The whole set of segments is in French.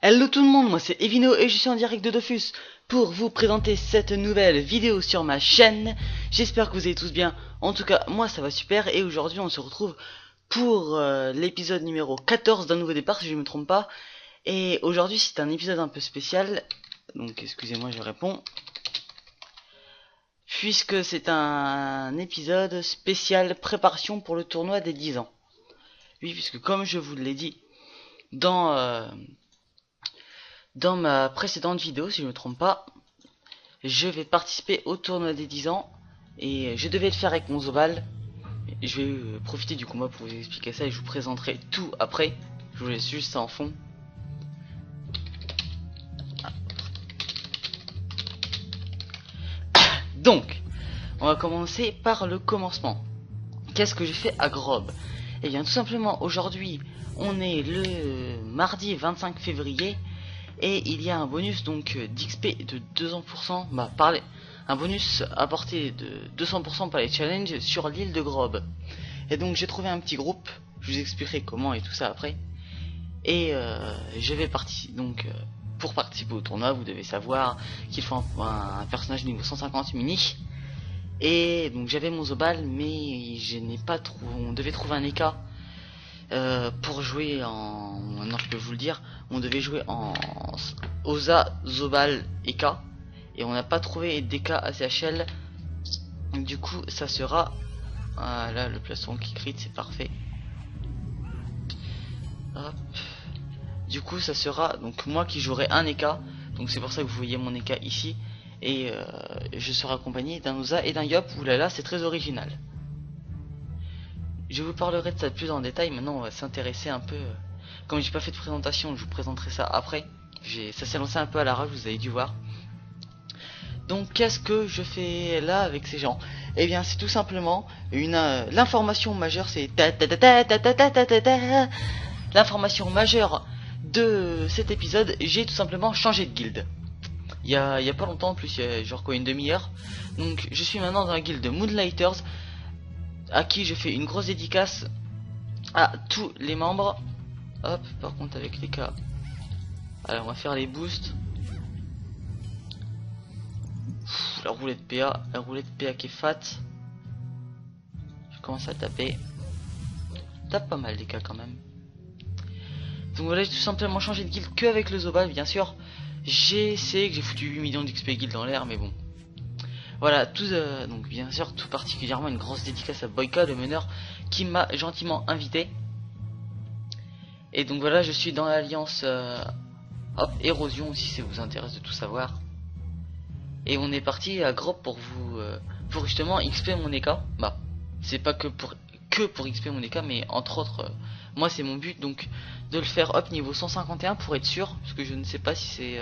Hello tout le monde, moi c'est Evino et je suis en direct de Dofus pour vous présenter cette nouvelle vidéo sur ma chaîne. J'espère que vous allez tous bien, en tout cas moi ça va super et aujourd'hui on se retrouve pour l'épisode numéro 14 d'un nouveau départ si je ne me trompe pas. Et aujourd'hui c'est un épisode un peu spécial, donc excusez-moi je réponds. Puisque c'est un épisode spécial préparation pour le tournoi des 10 ans. Oui, puisque comme je vous l'ai dit dans ma précédente vidéo, si je ne me trompe pas, je vais participer au tournoi des 10 ans et je devais le faire avec mon Zobal. Je vais profiter du combat pour vous expliquer ça et je vous présenterai tout après. Je vous laisse juste ça en fond. Donc, on va commencer par le commencement. Qu'est-ce que j'ai fait à Grob? Et bien tout simplement aujourd'hui, on est le mardi 25 février. Et il y a un bonus donc d'XP de 200%, un bonus apporté de 200% par les challenges sur l'île de Grob. Et donc j'ai trouvé un petit groupe, je vous expliquerai comment et tout ça après. Et je vais pour participer au tournoi, vous devez savoir qu'il faut un personnage niveau 150 mini. Et donc j'avais mon Zobal, mais je n'ai pas trouvé, on devait trouver un EK. Pour jouer en... Non, je peux vous le dire, on devait jouer en Osa, Zobal, EK. Et on n'a pas trouvé DK ACHL. Du coup, ça sera... Ah, là, le placement qui crit, c'est parfait. Hop. Du coup, ça sera donc moi qui jouerai un EK. Donc c'est pour ça que vous voyez mon EK ici. Et je serai accompagné d'un Osa et d'un Yop. Oulala, c'est très original. Je vous parlerai de ça plus en détail. Maintenant on va s'intéresser un peu, comme j'ai pas fait de présentation, je vous présenterai ça après. Ça s'est lancé un peu à l'arrache, vous avez dû voir. Donc qu'est-ce que je fais là avec ces gens? Eh bien c'est tout simplement l'information majeure, c'est l'information majeure de cet épisode. J'ai tout simplement changé de guilde. Il y a pas longtemps, en plus il y a genre quoi, une demi-heure. Donc je suis maintenant dans la guilde Moonlighters, à qui je fais une grosse dédicace à tous les membres. Hop, par contre avec les cas, alors on va faire les boosts. La roulette PA qui est fat. Je commence à taper. Tape pas mal les cas quand même. Donc voilà, j'ai tout simplement changé de guild que avec le Zobal, bien sûr. J'essaie que j'ai foutu 8 millions d'XP guild dans l'air, mais bon. Voilà, donc bien sûr, tout particulièrement une grosse dédicace à Boyka, le meneur, qui m'a gentiment invité. Et donc voilà, je suis dans l'alliance Érosion, si ça vous intéresse de tout savoir. Et on est parti à Grob pour pour justement XP mon EK. Bah, c'est pas que pour XP mon EK, mais entre autres, moi c'est mon but, donc de le faire up niveau 151 pour être sûr, parce que je ne sais pas si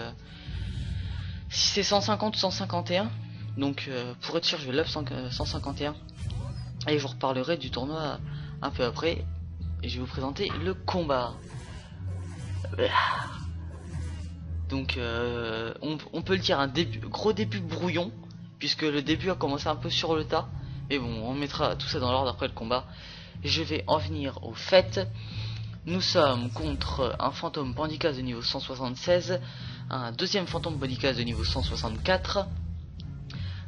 c'est 150 ou 151. Donc pour être sûr, je vais l'up 151 et je vous reparlerai du tournoi un peu après et je vais vous présenter le combat. Donc on peut le dire un gros début brouillon, puisque le début a commencé un peu sur le tas, mais bon, on mettra tout ça dans l'ordre après le combat. Je vais en venir au fait. Nous sommes contre un fantôme Pandicas de niveau 176, un deuxième fantôme Pandicas de niveau 164,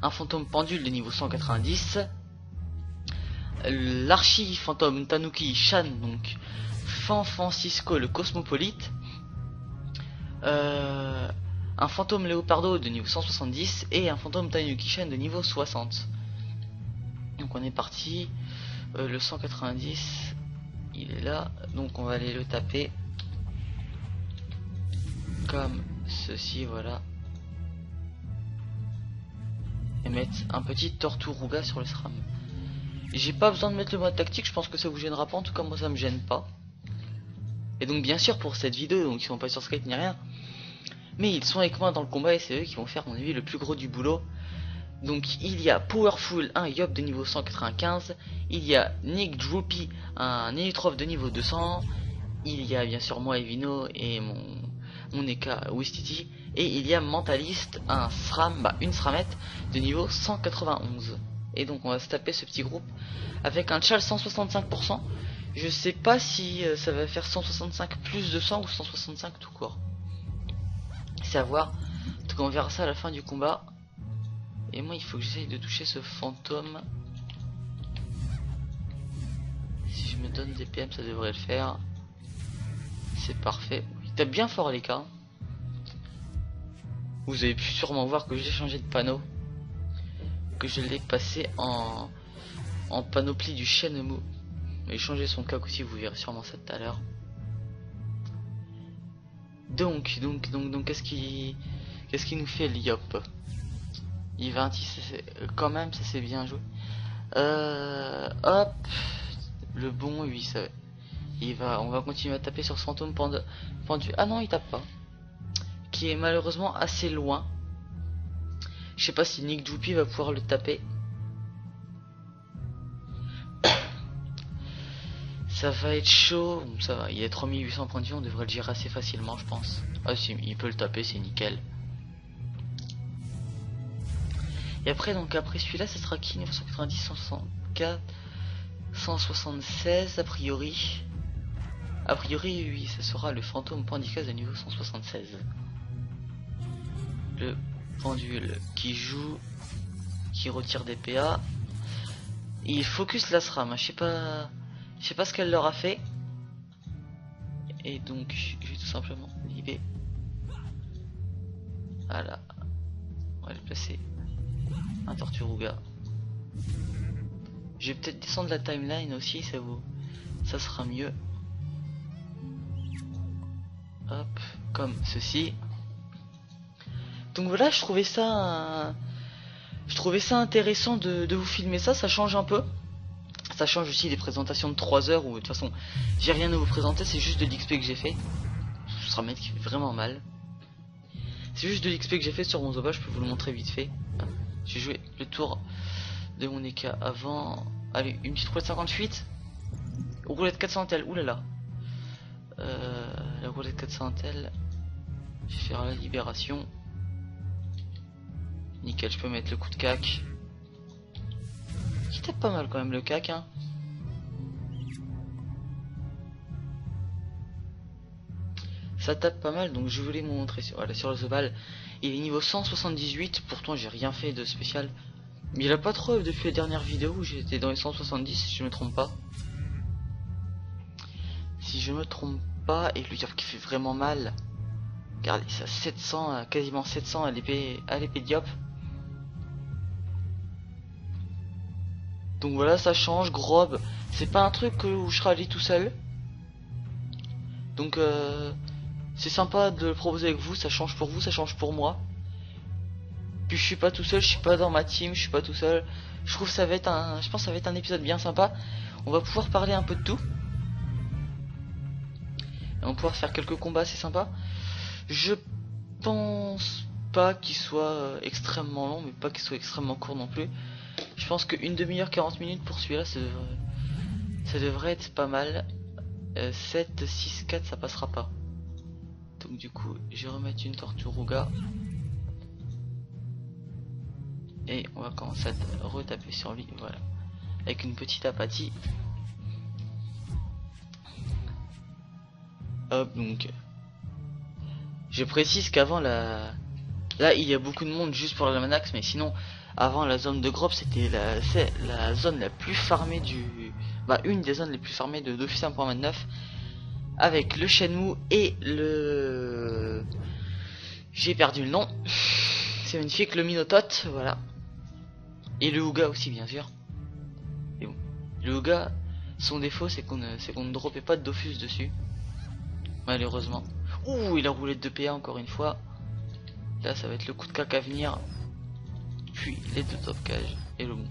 un fantôme pendule de niveau 190, l'archi fantôme Tanuki Shan, donc Fan Francisco le cosmopolite, un fantôme Léopardo de niveau 170 et un fantôme Tanuki Shan de niveau 60. Donc on est parti. Le 190 il est là, donc on va aller le taper comme ceci, voilà, et mettre un petit Torturuga sur le SRAM. J'ai pas besoin de mettre le mode tactique, je pense que ça vous gênera pas, en tout cas moi ça me gêne pas. Et donc bien sûr pour cette vidéo, donc ils sont pas sur Skype ni rien, mais ils sont avec moi dans le combat et c'est eux qui vont faire, à mon avis, le plus gros du boulot. Donc il y a Powerful, un Yop de niveau 195, il y a Nick Droopy, un Elytroph de niveau 200, il y a bien sûr moi Evino et mon EK Wistiti, et il y a Mentalist, un SRAM, une SRAMette de niveau 191. Et donc on va se taper ce petit groupe avec un Chal 165%. Je sais pas si ça va faire 165 plus 200 ou 165 tout court. C'est à voir. En tout cas, on verra ça à la fin du combat. Et moi, il faut que j'essaye de toucher ce fantôme. Si je me donne des PM, ça devrait le faire. C'est parfait. Il tape bien fort les cas. Vous avez pu sûrement voir que j'ai changé de panneau. Que je l'ai passé en panoplie du Shenmue. Mais changer son cac aussi, vous verrez sûrement ça tout à l'heure. Donc, qu'est-ce qui nous fait l'IOP? Il va quand même, ça c'est bien joué. Hop, le bon, oui, ça. On va continuer à taper sur ce fantôme pendu. Ah non, il tape pas. Qui est malheureusement assez loin. Je sais pas si Nick Joupy va pouvoir le taper. Ça va être chaud. Bon, ça va, il y a 3800 points de vie, on devrait le gérer assez facilement, je pense. Ah si, il peut le taper, c'est nickel. Et après, donc après celui-là, ça sera qui? 990, 164, 176 a priori. A priori, oui, ça sera le fantôme pandicase de niveau 176. Le pendule qui joue, qui retire des PA. Et il focus la SRAM, je sais pas ce qu'elle leur a fait. Et donc, je vais tout simplement libérer. Voilà. On va le placer. Un Torturuga. Je vais peut-être descendre la timeline aussi, ça sera mieux. Hop, comme ceci. Donc voilà, je trouvais ça intéressant de vous filmer ça, ça change un peu. Ça change aussi des présentations de 3 heures où de toute façon j'ai rien à vous présenter, c'est juste de l'XP que j'ai fait. Ce sera un mec qui fait vraiment mal. C'est juste de l'XP que j'ai fait sur mon Zoba, je peux vous le montrer vite fait. J'ai joué le tour de mon EK avant. Allez, une petite roulette 58. Roulette 400 tel, oulala. La roulette 400 tel. Je vais faire la libération. Nickel, je peux mettre le coup de cac. Qui tape pas mal quand même le cac, hein. Ça tape pas mal, donc je voulais vous montrer voilà, sur le Zobal. Il est niveau 178, pourtant j'ai rien fait de spécial. Mais il a pas trop depuis la dernière vidéo où j'étais dans les 170 si je me trompe pas. Si je me trompe pas, et lui dire qu'il fait vraiment mal. Regardez, ça 700, quasiment 700 à l'épée Diop. Donc voilà, ça change, Grob. C'est pas un truc où je serai allé tout seul. Donc c'est sympa de le proposer avec vous, ça change pour vous, ça change pour moi. Puis je suis pas tout seul, je suis pas dans ma team, je suis pas tout seul. Je trouve ça va être je pense que ça va être un épisode bien sympa. On va pouvoir parler un peu de tout. Et on va pouvoir faire quelques combats assez sympas. Je pense pas qu'il soit extrêmement long, mais pas qu'il soit extrêmement court non plus. Je pense qu'une demi-heure 40 minutes pour celui-là, ça devrait être pas mal. 7, 6, 4, ça passera pas. Donc du coup, je vais remettre une Torturuga. Et on va commencer à retaper sur lui, voilà. Avec une petite apathie. Hop, donc. Je précise qu'avant la... Là, il y a beaucoup de monde juste pour la Manax, mais sinon, avant la zone de Grob, c'était la zone la plus farmée du... Bah, une des zones les plus farmées de d'Office 1.29. Avec le Shenmue et le... J'ai perdu le nom. C'est magnifique, le Minotaure, voilà. Et le Ouga aussi, bien sûr. Et bon, le Ouga, son défaut, c'est qu'on ne dropait pas de Dofus dessus. Malheureusement. Ouh, il a roulé de PA encore une fois. Là, ça va être le coup de cac à venir. Puis les deux top cages et le bon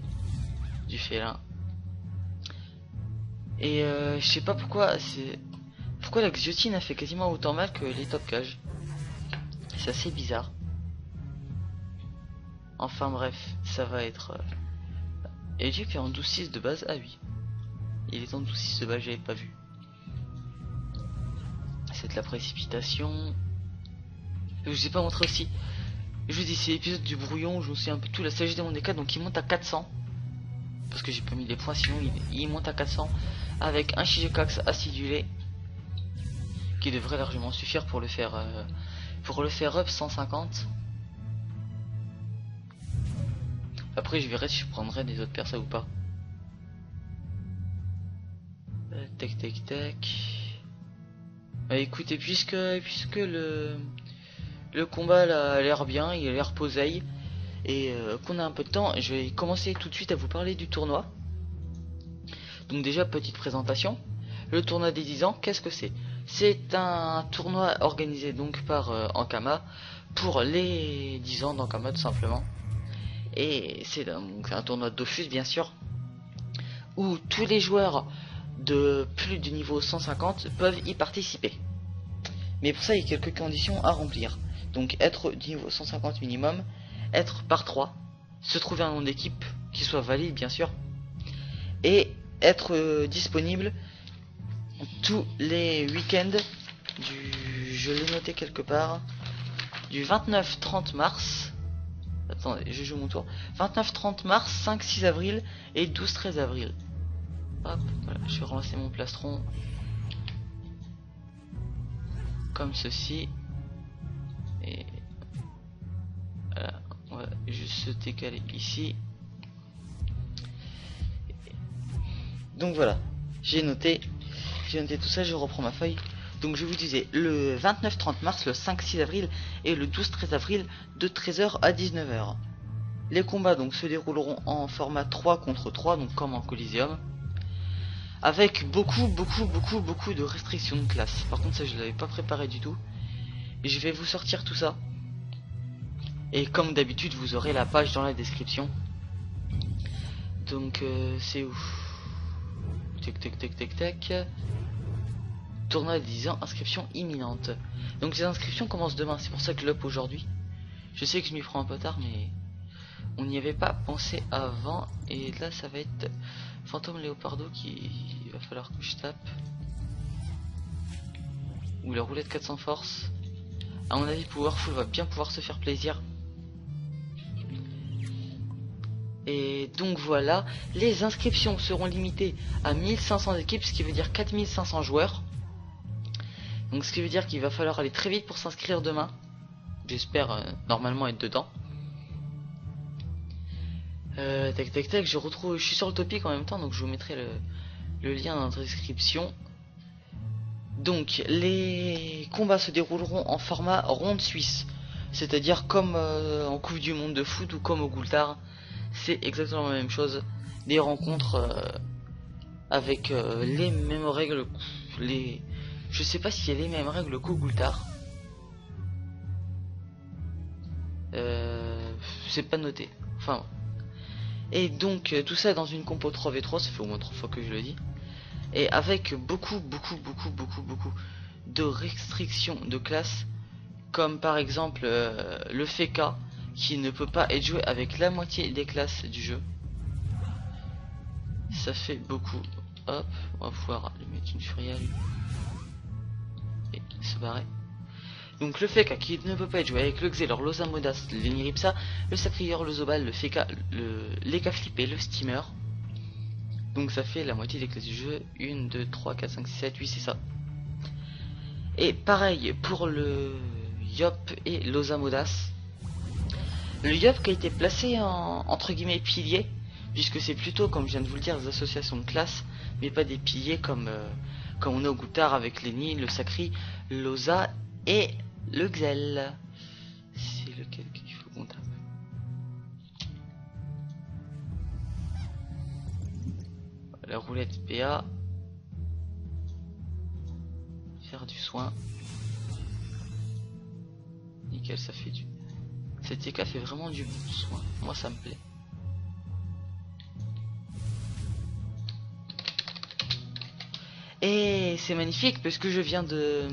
du félin. Et je sais pas pourquoi la guillotine a fait quasiment autant mal que les top cages. C'est assez bizarre. Enfin bref, ça va être... Et Jeep est en 12-6 de base. Ah oui, il est en 12-6 de base, j'avais pas vu. C'est de la précipitation. Je vous ai pas montré aussi. Je vous dis, c'est l'épisode du brouillon où je me souviens un peu tout la sagesse de mon DK, donc il monte à 400. Parce que j'ai pas mis les points, sinon il monte à 400. Avec un Shigekox acidulé. Qui devrait largement suffire pour le faire pour le faire up 150. Après je verrai si je prendrai des autres persos ou pas. Tac tac tac. Bah écoutez, puisque le combat là, a l'air bien, il a l'air posé, et qu'on a un peu de temps, je vais commencer tout de suite à vous parler du tournoi. Donc déjà, petite présentation. Le tournoi des 10 ans, qu'est-ce que c'est? C'est un tournoi organisé donc par Ankama pour les 10 ans d'Ankama tout simplement. Et c'est un tournoi de Dofus bien sûr, où tous les joueurs de plus du niveau 150 peuvent y participer. Mais pour ça il y a quelques conditions à remplir. Donc être du niveau 150 minimum, être par 3, se trouver un nom d'équipe qui soit valide bien sûr, et être disponible tous les week-ends je l'ai noté quelque part, du 29-30 mars. Attendez, je joue mon tour. 29-30 mars, 5-6 avril et 12-13 avril. Hop, voilà, je vais relancer mon plastron. Comme ceci. Et voilà, on va juste se décaler ici. Donc voilà, j'ai noté tout ça, je reprends ma feuille. Donc je vous disais, le 29-30 mars, le 5-6 avril et le 12-13 avril de 13h à 19h. Les combats donc se dérouleront en format 3 contre 3, donc comme en Coliseum, avec beaucoup de restrictions de classe. Par contre ça je l'avais pas préparé du tout. Et je vais vous sortir tout ça. Et comme d'habitude vous aurez la page dans la description. Donc c'est où? Tac tac tac tac tac. Tournoi de 10 ans, inscription imminente. Donc les inscriptions commencent demain, c'est pour ça que je l'up aujourd'hui. Je sais que je m'y prends un peu tard, mais on n'y avait pas pensé avant. Et là ça va être Fantôme Léopardo qui va falloir que je tape. Ou la roulette 400 force. À mon avis Powerful va bien pouvoir se faire plaisir. Et donc voilà, les inscriptions seront limitées à 1500 équipes, ce qui veut dire 4500 joueurs. Donc ce qui veut dire qu'il va falloir aller très vite pour s'inscrire demain. J'espère normalement être dedans. Tac tac tac, je suis sur le topic en même temps, donc je vous mettrai le lien dans la description. Donc les combats se dérouleront en format ronde suisse. C'est-à-dire comme en Coupe du Monde de foot ou comme au Goultard. C'est exactement la même chose. Des rencontres avec les mêmes règles. Je sais pas s'il y a les mêmes règles qu'au Goultard. C'est pas noté. Enfin. Et donc tout ça dans une compo 3v3. Ça fait au moins 3 fois que je le dis. Et avec beaucoup de restrictions de classe. Comme par exemple le Feka, qui ne peut pas être joué avec la moitié des classes du jeu. Ça fait beaucoup. Hop, on va pouvoir lui mettre une furie à lui. Et se barrer. Donc le Feka qui ne peut pas être joué avec le Xelor, l'Osamodas, l'Eniripsa, le Sacrieur, le Zobal, le Feka, l'Eka Flip et le Steamer. Donc ça fait la moitié des classes du jeu. 1, 2, 3, 4, 5, 6, 7, 8, c'est ça. Et pareil pour le Yop et l'Osamodas. Le Yop qui a été placé en entre guillemets pilier, puisque c'est plutôt, comme je viens de vous le dire, des associations de classe, mais pas des piliers comme on a au Goutard avec l'Eni, le Sacri, l'Osa et le Xel. C'est lequel qu'il faut qu'on tape? La roulette PA. Faire du soin. Nickel, ça fait du... Cette TK fait vraiment du bon soin. Moi ça me plaît. Et c'est magnifique parce que je viens de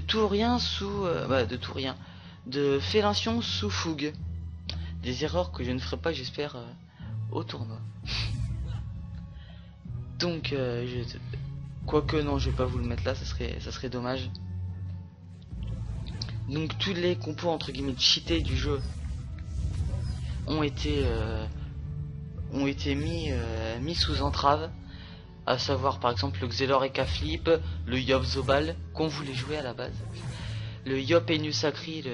tout rien sous... de Félation sous Fougue. Des erreurs que je ne ferai pas, j'espère, au tournoi. Donc, quoique non, je vais pas vous le mettre là, ça serait dommage. Donc tous les compos entre guillemets cheatés du jeu ont été mis sous entrave, à savoir par exemple le Xelor Eka Flip, le Yop Zobal qu'on voulait jouer à la base, le Yop et Nusakri,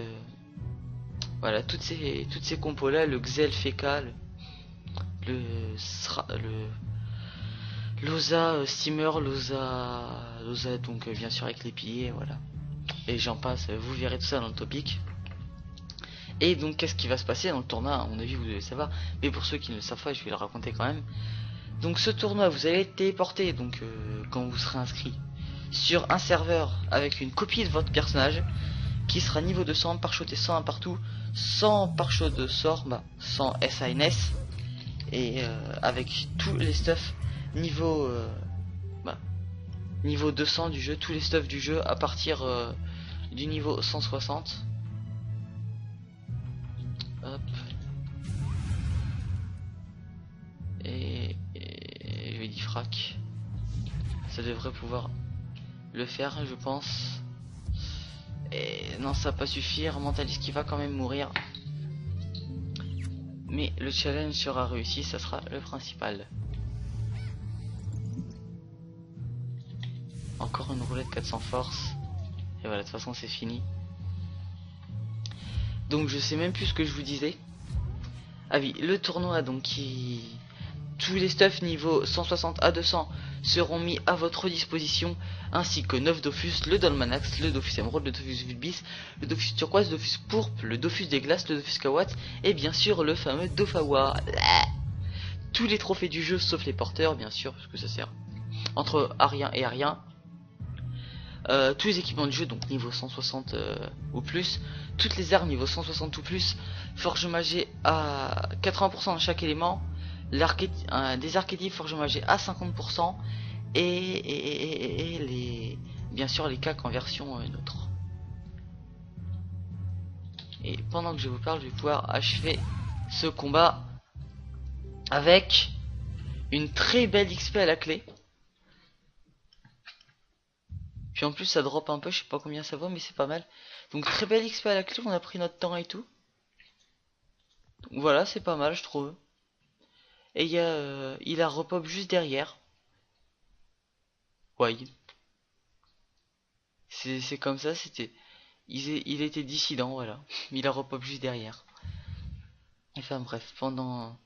voilà, toutes ces compos là, le Xel Feka, le Loza Steamer, Loza donc bien sûr avec les piliers, voilà. Et j'en passe, vous verrez tout ça dans le topic. Et donc qu'est-ce qui va se passer dans le tournoi? À mon avis vous devez savoir, mais pour ceux qui ne le savent pas, je vais le raconter quand même. Donc ce tournoi, vous allez être téléporté donc quand vous serez inscrit sur un serveur avec une copie de votre personnage qui sera niveau 200, pare-shot et 101 partout, sans pare-shot de sort, sans SANS, et avec tous les stuffs niveau niveau 200 du jeu, tous les stuffs du jeu à partir du niveau 160. Hop. Et je vais dire frac. Ça devrait pouvoir le faire, je pense. Et non, ça va pas suffire. Mentalist qui va quand même mourir. Mais le challenge sera réussi, ça sera le principal. Encore une roulette 400 force. Et voilà, de toute façon c'est fini. Donc je sais même plus ce que je vous disais. Ah oui, le tournoi donc tous les stuffs niveau 160 à 200 seront mis à votre disposition, ainsi que 9 Dofus, le Dolmanax, le Dofus Emerald, le Dofus Vulbis, le Dofus Turquoise, le Dofus Pourpre, le Dofus des Glaces, le Dofus Kawat, et bien sûr le fameux Dofawa. Tous les trophées du jeu, sauf les porteurs, bien sûr, parce que ça sert entre Arien et Arien. Tous les équipements du jeu, donc niveau 160 ou plus, toutes les armes niveau 160 ou plus, forge magée à 80% dans chaque élément, des archétypes forge magée à 50%, et bien sûr les CAC en version neutre. Et pendant que je vous parle, je vais pouvoir achever ce combat avec une très belle XP à la clé. Puis en plus ça drop un peu, je sais pas combien ça vaut, mais c'est pas mal. Donc très belle XP à la clé, on a pris notre temps et tout. Donc voilà, c'est pas mal je trouve. Et il a repop juste derrière. Ouais. C'est comme ça, il était dissident, voilà. Il a repop juste derrière. Enfin bref, pendant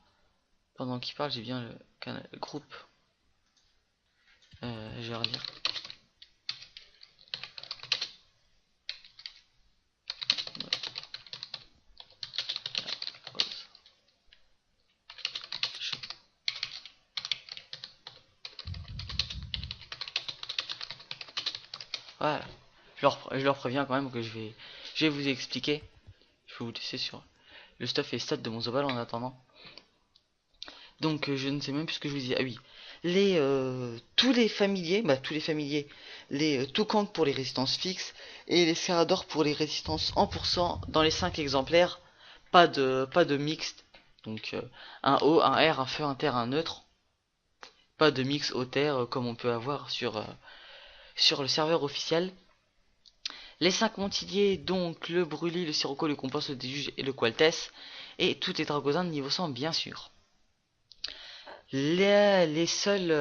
qu'il parle, j'ai bien le groupe. Je vais redire. Voilà. Je leur préviens quand même que je vais vous expliquer. Je vais vous laisser sur le stuff et stats de mon Zobal en attendant. Donc je ne sais même plus ce que je vous dis. Ah oui. Tous les familiers, les Toukank pour les résistances fixes et les Scarador pour les résistances 1% dans les 5 exemplaires. Pas de mixte. Donc un haut, un R, un feu, un terre, un neutre. Pas de mix au terre comme on peut avoir sur le serveur officiel. Les 5 montiliers, donc le Brûlis, le Sirocco, le Compost, le Déluge et le Qualtess. Et tout est Dragozin de niveau 100 bien sûr. Les seules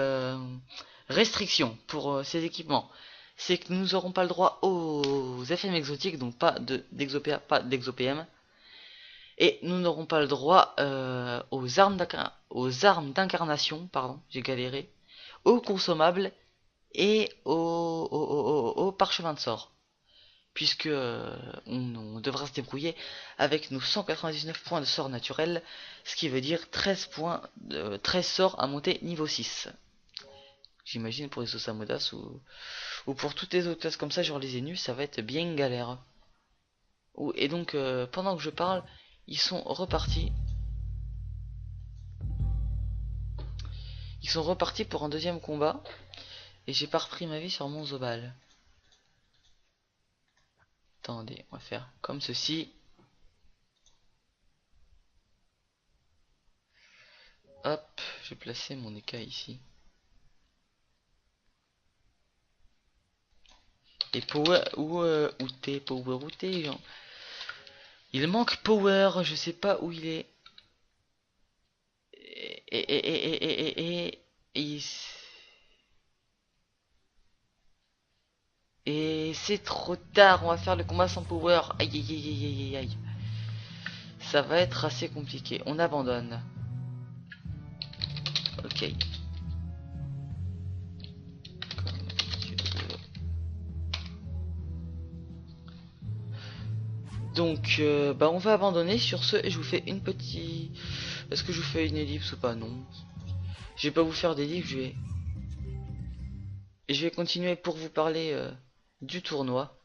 restrictions pour ces équipements, c'est que nous n'aurons pas le droit aux FM exotiques, donc pas d'Exopéa, pas d'Exopm. Et nous n'aurons pas le droit aux armes d'incarnation, pardon, j'ai galéré, aux consommables et aux parchemins de sort. Puisque on devra se débrouiller avec nos 199 points de sort naturel, ce qui veut dire 13 sorts à monter niveau 6. J'imagine pour les Osamodas ou pour toutes les autres classes comme ça, genre les Enus, ça va être bien galère. Et donc pendant que je parle, ils sont repartis. Ils sont repartis pour un deuxième combat. Et j'ai pas repris ma vie sur mon Zobal. Attendez, on va faire comme ceci. Hop, je vais placer mon EK ici. Et Power, où t'es, Power, où t'es, genre. Il manque Power, je sais pas où il est. Et Et c'est trop tard, on va faire le combat sans power. Aïe aïe aïe aïe aïe aïe. Ça va être assez compliqué. On abandonne. Ok. Donc, bah on va abandonner sur ce. Et je vous fais une petite... Est-ce que je vous fais une ellipse ou pas? Non. Je vais pas vous faire d'ellipse, je vais continuer pour vous parler du tournoi.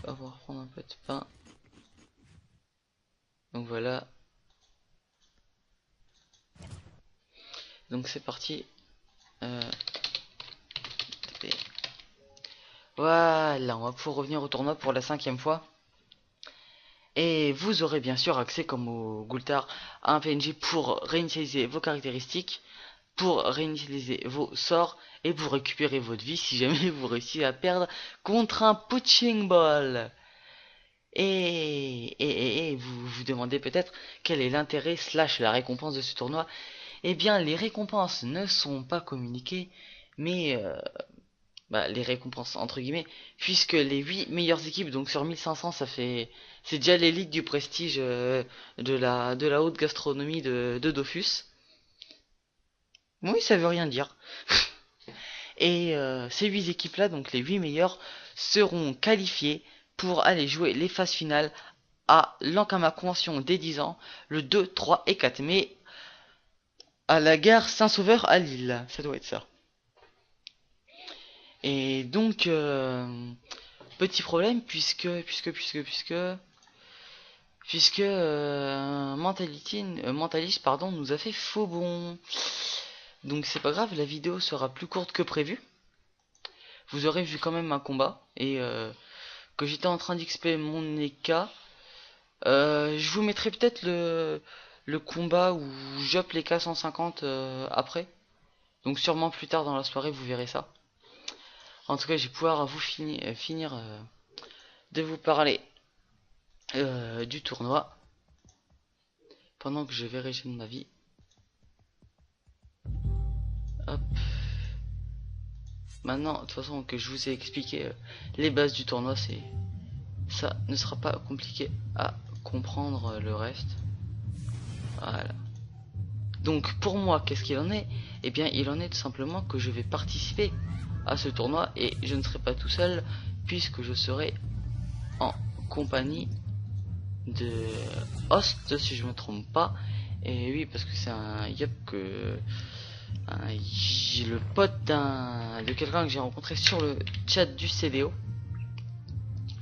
On va reprendre un peu de pain. Donc voilà. Donc c'est parti. Voilà, on va pouvoir revenir au tournoi pour la 5e fois. Et vous aurez bien sûr accès, comme au Gultar, à un PNJ pour réinitialiser vos caractéristiques, pour réinitialiser vos sorts et pour récupérer votre vie si jamais vous réussissez à perdre contre un punching ball. Et vous vous demandez peut-être quel est l'intérêt / la récompense de ce tournoi. Eh bien, les récompenses ne sont pas communiquées, mais les récompenses entre guillemets, puisque les 8 meilleures équipes, donc sur 1500, c'est déjà l'élite du prestige de la haute gastronomie de Dofus. Oui, ça veut rien dire. Et ces 8 équipes-là, donc les 8 meilleures, seront qualifiées pour aller jouer les phases finales à l'Ankama Convention des 10 ans, le 2, 3 et 4 mai, à la gare Saint-Sauveur à Lille. Ça doit être ça. Et donc, petit problème, puisque Mentalist, pardon, nous a fait faux bon. Donc c'est pas grave, la vidéo sera plus courte que prévu. Vous aurez vu quand même un combat, et que j'étais en train d'XP mon Eka. Je vous mettrai peut-être le combat où j'up les K150 après. Donc sûrement plus tard dans la soirée, vous verrez ça. En tout cas, je vais pouvoir vous finir de vous parler du tournoi pendant que je vais régénérer ma vie. Hop. Maintenant, de toute façon que je vous ai expliqué les bases du tournoi, ça ne sera pas compliqué à comprendre le reste. Voilà. Donc pour moi, qu'est-ce qu'il en est? Eh bien, il en est tout simplement que je vais participer à ce tournoi et je ne serai pas tout seul puisque je serai en compagnie de Host, si je me trompe pas. Et oui, parce que c'est un Yup que le pote de quelqu'un que j'ai rencontré sur le chat du CDO,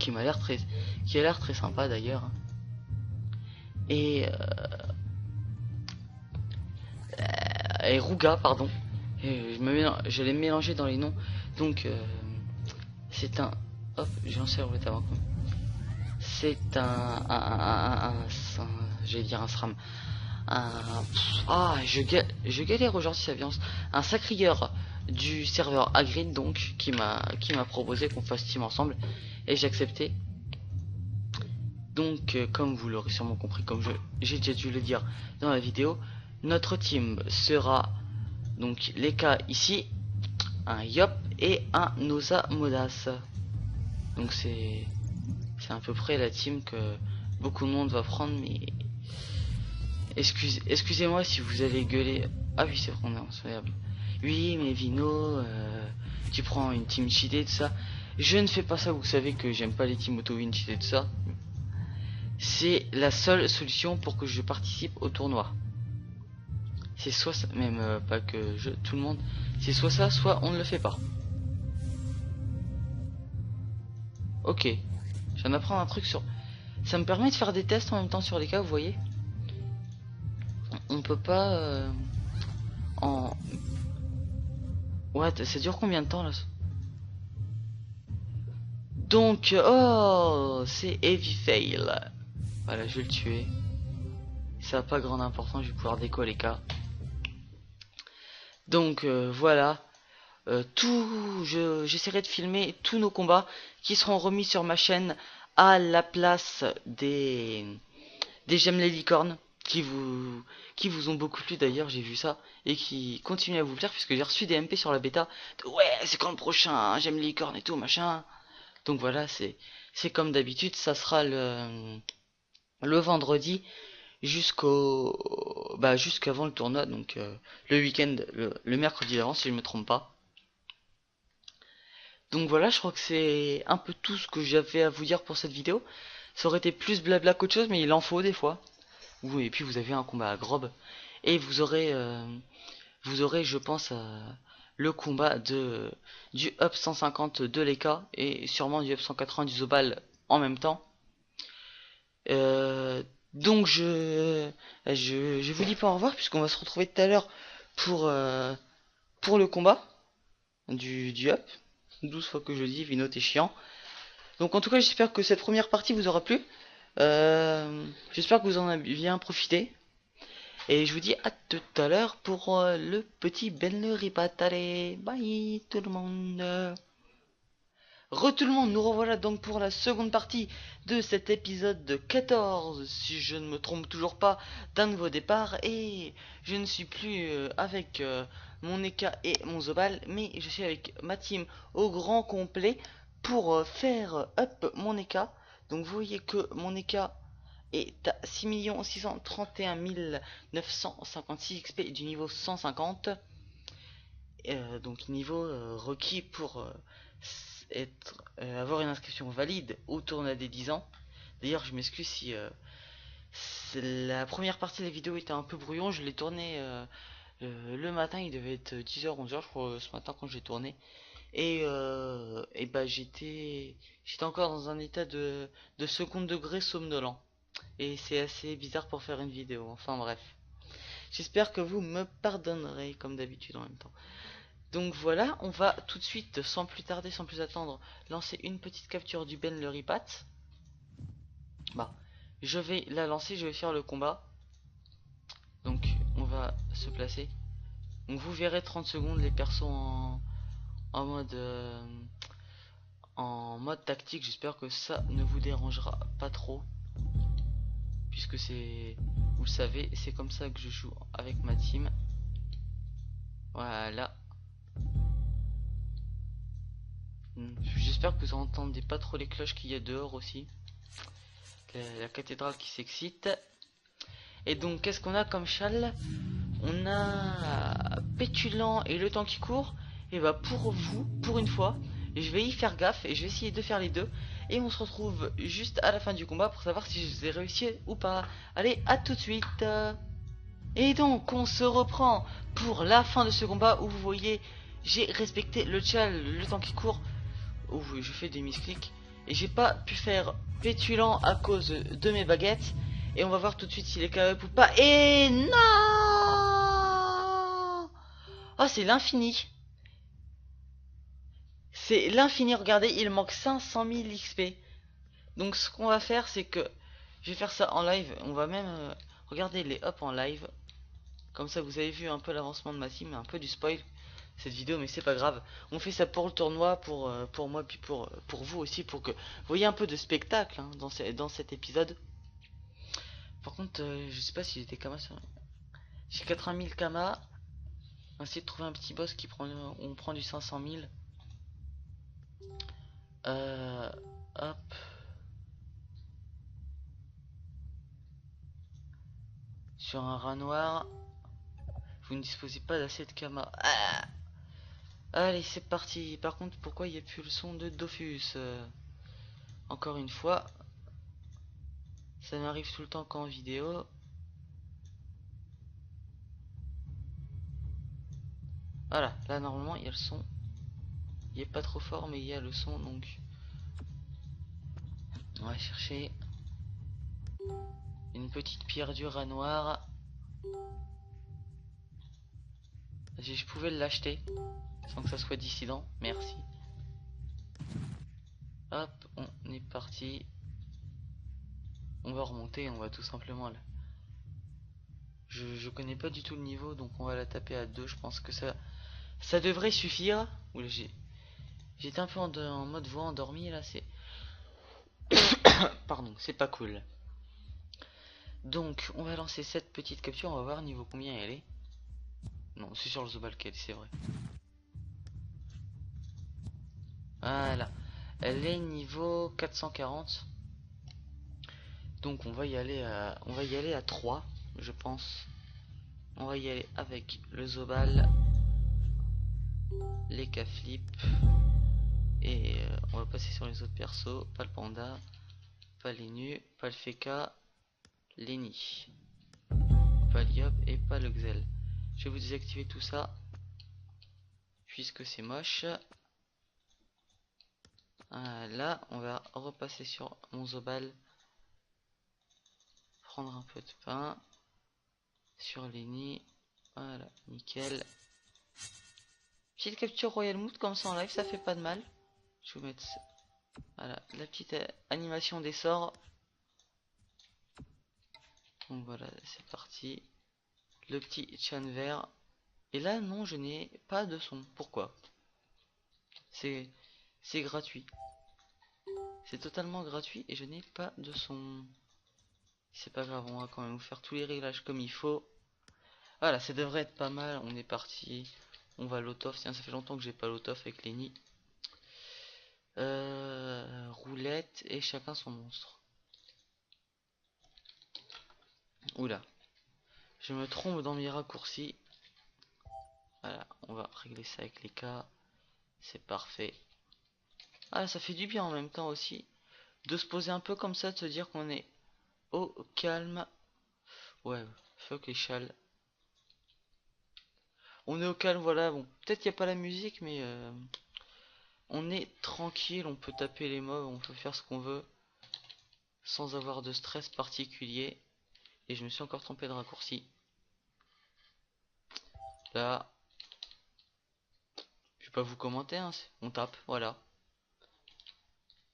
qui a l'air très sympa d'ailleurs. Et Ruga, pardon. Et je l'ai mélangé dans les noms. Donc c'est un... Hop, j'en sais roulette avant. C'est je vais dire un SRAM. Je galère aujourd'hui, ça vient. Un sacrieur du serveur Agrid, donc, qui m'a proposé qu'on fasse team ensemble. Et j'ai accepté. Donc, comme vous l'aurez sûrement compris, comme j'ai déjà dû le dire dans la vidéo, notre team sera donc les cas ici, un Yop et un Nosa Modas. Donc c'est à peu près la team que beaucoup de monde va prendre, mais excusez-moi si vous allez gueuler. Ah oui, c'est vrai, on est incroyable. Oui, mais Vino, tu prends une team cheatée, tout ça. Je ne fais pas ça, vous savez que j'aime pas les teams auto-win cheatées, tout ça. C'est la seule solution pour que je participe au tournoi. C'est soit ça, même pas que tout le monde. C'est soit ça, soit on ne le fait pas. Ok. Je viens d'apprendre un truc sur... Ça me permet de faire des tests en même temps sur les cas, vous voyez. On peut pas... What? Ça dure combien de temps là? Donc... Oh, c'est Heavy Fail. Voilà, je vais le tuer. Ça n'a pas grande importance, je vais pouvoir déco les cas. Donc voilà. J'essaierai de filmer tous nos combats qui seront remis sur ma chaîne à la place des J'aime les licornes qui vous ont beaucoup plu d'ailleurs, j'ai vu ça, et qui continuent à vous plaire puisque j'ai reçu des MP sur la bêta. Ouais, c'est quand le prochain, J'aime les licornes et tout machin. Donc voilà, c'est comme d'habitude, ça sera le vendredi jusqu'avant le tournoi, donc le week-end, le mercredi d'avant si je me trompe pas. Donc voilà, je crois que c'est un peu tout ce que j'avais à vous dire pour cette vidéo. Ça aurait été plus blabla qu'autre chose, mais il en faut des fois. Oui, et puis vous avez un combat à Grob. Et vous aurez je pense, le combat du Up 150 de l'EK et sûrement du Up 180 du Zobal en même temps. Euh, donc je vous dis pas au revoir puisqu'on va se retrouver tout à l'heure pour le combat du Up. 12 fois que je dis, Vino t'es chiant. Donc en tout cas j'espère que cette première partie vous aura plu. J'espère que vous en avez bien profité. Et je vous dis à tout à l'heure pour le petit Ben le Ripat. Allez, bye tout le monde. Tout le monde, nous revoilà donc pour la seconde partie de cet épisode de 14, si je ne me trompe toujours pas, d'un nouveau départ. Et je ne suis plus avec mon Eka et mon Zobal, mais je suis avec ma team au grand complet pour faire up mon Eka. Donc vous voyez que mon Eka est à 6 631 956 XP du niveau 150. Donc niveau requis pour avoir une inscription valide au tournoi des 10 ans. D'ailleurs je m'excuse si la première partie de la vidéo était un peu brouillon. Je l'ai tourné le matin, il devait être 10h 11h je crois ce matin quand j'ai tourné. Et bah j'étais encore dans un état de second degré somnolent. Et c'est assez bizarre pour faire une vidéo. Enfin bref. J'espère que vous me pardonnerez comme d'habitude en même temps. Donc voilà, on va tout de suite, sans plus tarder, sans plus attendre, lancer une petite capture du Ben le Ripat. Bah, je vais la lancer, je vais faire le combat. Donc on va se placer. Donc vous verrez 30 secondes les persos en mode tactique. J'espère que ça ne vous dérangera pas trop. Puisque c'est, vous le savez, c'est comme ça que je joue avec ma team. Voilà. J'espère que vous entendez pas trop les cloches qu'il y a dehors aussi. La cathédrale qui s'excite. Et donc qu'est-ce qu'on a comme châle? On a Pétulant et le temps qui court. Et bah pour vous, pour une fois, je vais y faire gaffe et je vais essayer de faire les deux. Et on se retrouve juste à la fin du combat pour savoir si je les ai réussi ou pas. Allez, à tout de suite. Et donc on se reprend pour la fin de ce combat où vous voyez j'ai respecté le châle, le temps qui court. Où je fais des misclics. Et j'ai pas pu faire Pétulant à cause de mes baguettes. Et on va voir tout de suite s'il est capable ou pas. Et non! Ah, c'est l'infini. C'est l'infini, regardez, il manque 500 000 XP. Donc ce qu'on va faire, c'est que je vais faire ça en live. On va même regarder les up en live. Comme ça, vous avez vu un peu l'avancement de ma team, un peu du spoil cette vidéo, mais c'est pas grave. On fait ça pour le tournoi, pour moi, puis pour vous aussi, pour que vous voyez un peu de spectacle hein, dans cet épisode. Par contre, je sais pas si j'ai des kamas. J'ai 80 000 kamas. On va essayer de trouver un petit boss qui prend, on prend du 500 000. Hop. Sur un rat noir. Vous ne disposez pas d'assez de kamas. Ah, allez, c'est parti. Par contre, pourquoi il n'y a plus le son de Dofus encore une fois. Ça m'arrive tout le temps qu'en vidéo. Voilà, là normalement il y a le son. Il est pas trop fort mais il y a le son donc. On va chercher une petite pierre du rat noir. Si je pouvais l'acheter sans que ça soit dissident, merci. Hop, on est parti. On va remonter, on va tout simplement là. Je connais pas du tout le niveau donc on va la taper à 2. Je pense que ça devrait suffire. Oula, j'étais un peu en mode voix endormi là, c'est pardon, c'est pas cool. Donc on va lancer cette petite capture, on va voir niveau combien elle est. Non, c'est sur le Zobal qu'elle est, c'est vrai. Voilà. Elle est niveau 440. Donc on va y aller à 3, je pense. On va y aller avec le Zobal, les K-Flip. Et on va passer sur les autres persos. Pas le Panda, pas les nus, pas le Feka, Lenny, pas l'Iop et pas le Xel. Je vais vous désactiver tout ça puisque c'est moche. Là, on va repasser sur mon Zobal, prendre un peu de pain sur Lenny. Voilà, nickel. Petite capture Royal Mood comme ça en live, ça fait pas de mal. Je vais vous mettre voilà, la petite animation des sorts. Donc voilà, c'est parti. Le petit chan vert. Et là, non, je n'ai pas de son. Pourquoi? C'est gratuit. C'est totalement gratuit et je n'ai pas de son. C'est pas grave, on va quand même vous faire tous les réglages comme il faut. Voilà, ça devrait être pas mal. On est parti. On va l'autof. Tiens, ça fait longtemps que j'ai pas l'autof avec Lenny. Roulette et chacun son monstre. Oula. Je me trompe dans mes raccourcis. Voilà, on va régler ça avec les cas. C'est parfait. Ah, ça fait du bien en même temps aussi. De se poser un peu comme ça, de se dire qu'on est au calme. Ouais, fuck les châles. On est au calme, voilà. Bon, peut-être qu'il n'y a pas la musique, mais on est tranquille. On peut taper les mobs, on peut faire ce qu'on veut. Sans avoir de stress particulier. Et je me suis encore trompé de raccourci. Là. Je vais pas vous commenter, hein. On tape, voilà.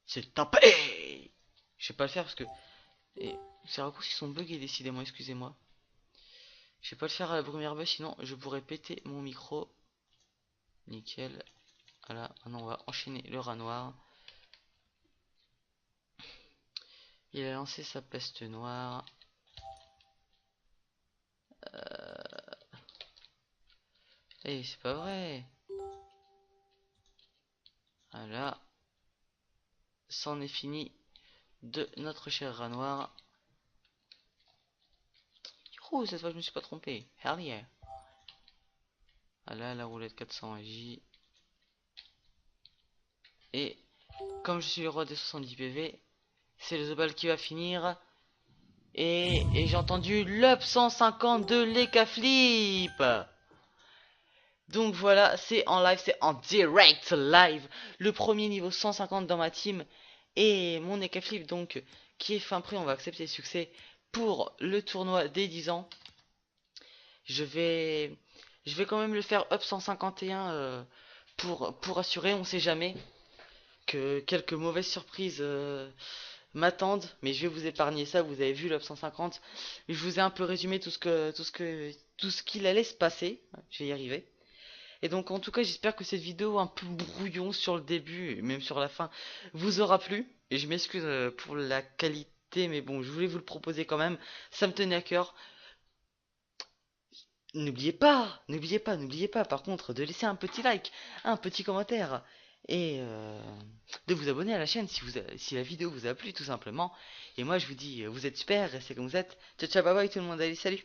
C'est tapé. Je vais pas le faire parce que ces raccourcis sont buggés décidément, excusez-moi. Je vais pas le faire à la première buzz, sinon je pourrais péter mon micro. Nickel. Voilà, maintenant on va enchaîner le rat noir. Il a lancé sa peste noire. Eh, c'est pas vrai. Voilà. C'en est fini de notre cher rat noir. Oh, cette fois je me suis pas trompé. Hell yeah. Voilà, la roulette 400 J. Et comme je suis le roi des 70 PV, c'est le Zobal qui va finir. Et j'ai entendu l'up 150 de l'Eka Flip. Donc voilà, c'est en live, c'est en direct live. Le premier niveau 150 dans ma team. Et mon Eka Flip donc qui est fin prêt, on va accepter le succès pour le tournoi des 10 ans. Je vais quand même le faire up 151 pour assurer, on sait jamais que quelques mauvaises surprises m'attendent, mais je vais vous épargner ça. Vous avez vu l'up 150, je vous ai un peu résumé tout ce qu'il allait se passer. Je vais y arriver. Et donc en tout cas j'espère que cette vidéo un peu brouillon sur le début et même sur la fin vous aura plu. Et je m'excuse pour la qualité, mais bon, je voulais vous le proposer quand même, ça me tenait à cœur. N'oubliez pas par contre de laisser un petit like, un petit commentaire et de vous abonner à la chaîne si la vidéo vous a plu tout simplement. Et moi je vous dis, vous êtes super, restez comme vous êtes. Ciao ciao, bye bye tout le monde, allez salut.